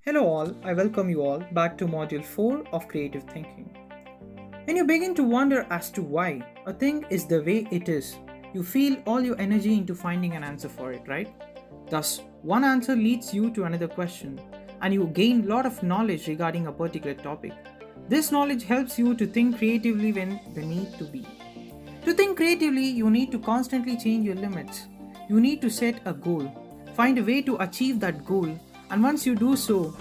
Hello, all. I welcome you all back to Module 4 of Creative Thinking. When you begin to wonder as to why a thing is the way it is, you feel all your energy into finding an answer for it, right? Thus, one answer leads you to another question, and you gain a lot of knowledge regarding a particular topic. This knowledge helps you to think creatively when the need to be. To think creatively, you need to constantly change your limits. You need to set a goal, find a way to achieve that goal, and once you do so,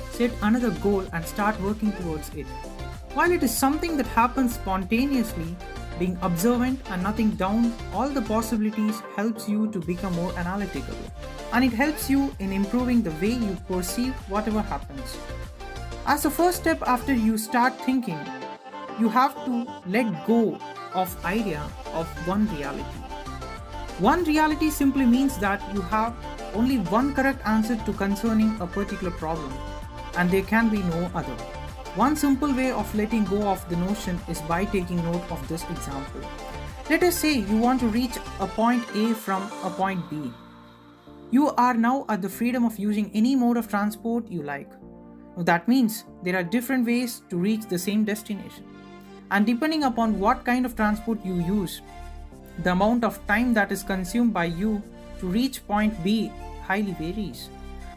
set another goal and start working towards it. While it is something that happens spontaneously, being observant and nothing down all the possibilities helps you to become more analytical, and it helps you in improving the way you perceive whatever happens. As a first step after you start thinking, you have to let go of idea of one reality. One reality simply means that you have only one correct answer to concerning a particular problem, and there can be no other. One simple way of letting go of the notion is by taking note of this example. Let us say you want to reach a point A from a point B. You are now at the freedom of using any mode of transport you like. Now that means there are different ways to reach the same destination. And depending upon what kind of transport you use, the amount of time that is consumed by you to reach point B highly varies.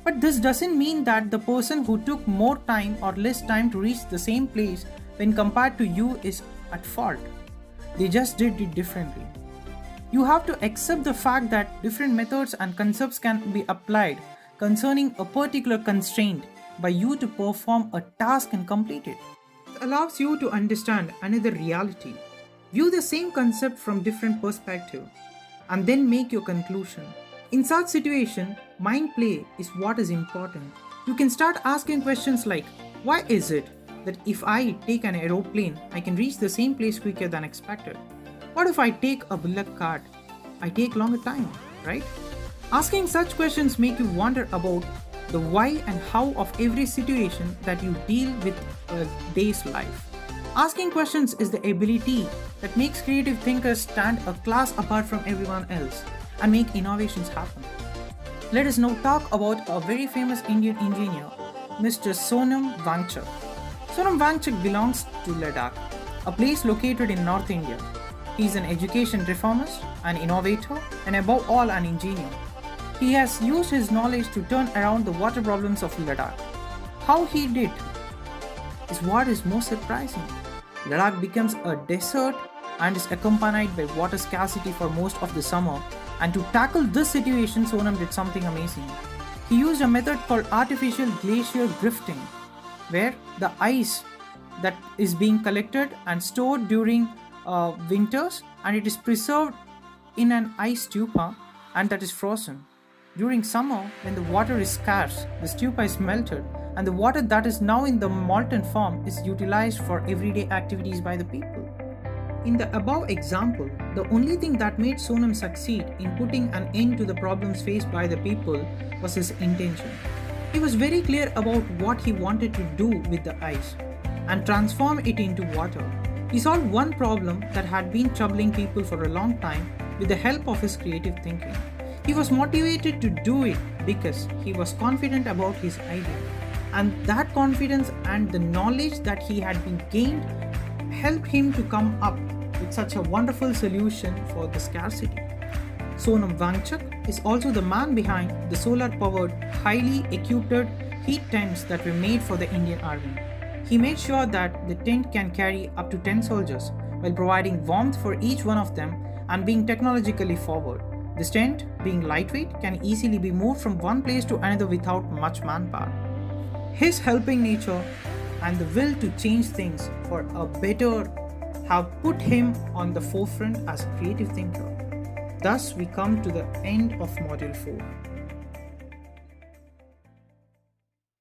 But this doesn't mean that the person who took more time or less time to reach the same place when compared to you is at fault. They just did it differently. You have to accept the fact that different methods and concepts can be applied concerning a particular constraint by you to perform a task and complete it. It allows you to understand another reality, view the same concept from different perspective, and then make your conclusion. In such situation, mind play is what is important. You can start asking questions like, why is it that if I take an aeroplane, I can reach the same place quicker than expected? What if I take a bullock cart? I take longer time, right? Asking such questions make you wonder about the why and how of every situation that you deal with a day's life. Asking questions is the ability that makes creative thinkers stand a class apart from everyone else and make innovations happen. Let us now talk about a very famous Indian engineer, Mr. Sonam Wangchuk. Sonam Wangchuk belongs to Ladakh, a place located in North India. He is an education reformist, an innovator, and above all an engineer. He has used his knowledge to turn around the water problems of Ladakh. How he did is what is most surprising. Ladakh becomes a desert and is accompanied by water scarcity for most of the summer. And to tackle this situation, Sonam did something amazing. He used a method called artificial glacier drifting, where the ice that is being collected and stored during winters, and it is preserved in an ice stupa, and that is frozen. During summer, when the water is scarce, the stupa is melted, and the water that is now in the molten form is utilized for everyday activities by the people. In the above example, the only thing that made Sonam succeed in putting an end to the problems faced by the people was his intention. He was very clear about what he wanted to do with the ice and transform it into water. He solved one problem that had been troubling people for a long time with the help of his creative thinking. He was motivated to do it because he was confident about his idea, and that confidence and the knowledge that he had been gained helped him to come up with such a wonderful solution for the scarcity. Sonam Wangchuk is also the man behind the solar-powered, highly equipped heat tents that were made for the Indian Army. He made sure that the tent can carry up to 10 soldiers while providing warmth for each one of them and being technologically forward. This tent, being lightweight, can easily be moved from one place to another without much manpower. His helping nature and the will to change things for a better have put him on the forefront as a creative thinker. Thus, we come to the end of Module 4.